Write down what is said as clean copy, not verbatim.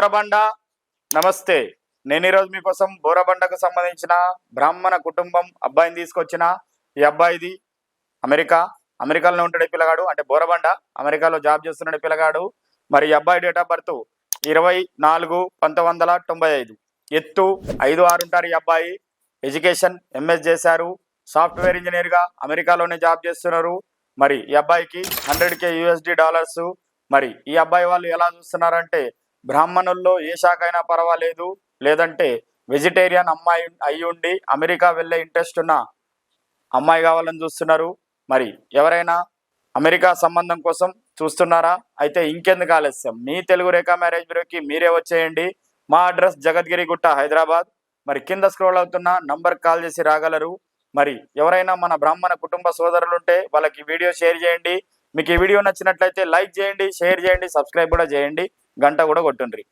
బోరబండ నమస్తే. నేను ఈరోజు మీకోసం బోరబండకు సంబంధించిన బ్రాహ్మణ కుటుంబం అబ్బాయిని తీసుకొచ్చిన. ఈ అబ్బాయిది అమెరికాలో ఉంటాడు ఈ పిల్లగాడు. అంటే బోరబండ అమెరికాలో జాబ్ చేస్తున్నాడు ఈ పిల్లగాడు. మరి ఈ అబ్బాయి డేట్ ఆఫ్ బర్త్ 24/1995. ఎత్తు 5'6" ఉంటారు ఈ అబ్బాయి. ఎడ్యుకేషన్ ఎంఎస్ చేశారు. సాఫ్ట్వేర్ ఇంజనీర్గా అమెరికాలోనే జాబ్ చేస్తున్నారు. మరి ఈ అబ్బాయికి 100K USD. మరి ఈ అబ్బాయి వాళ్ళు ఎలా చూస్తున్నారంటే, బ్రాహ్మణుల్లో ఏ శాఖ అయినా పర్వాలేదు, లేదంటే వెజిటేరియన్ అమ్మాయి అయి ఉండి అమెరికా వెళ్ళే ఇంట్రెస్ట్ ఉన్న అమ్మాయి కావాలని చూస్తున్నారు. మరి ఎవరైనా అమెరికా సంబంధం కోసం చూస్తున్నారా? అయితే ఇంకెందుకు ఆలస్యం, మీ తెలుగు రేఖ మ్యారేజ్ బ్యూరోకి మీరే వచ్చేయండి. మా అడ్రస్ జగద్గిరిగుట్ట, హైదరాబాద్. మరి కింద స్క్రోల్ అవుతున్న నంబర్ కాల్ చేసి రాగలరు. మరి ఎవరైనా మన బ్రాహ్మణ కుటుంబ సోదరులుంటే వాళ్ళకి వీడియో షేర్ చేయండి. మీకు ఈ వీడియో నచ్చినట్లయితే లైక్ చేయండి, షేర్ చేయండి, సబ్స్క్రైబ్ కూడా చేయండి, గంట కూడా కొట్టుండ్రి.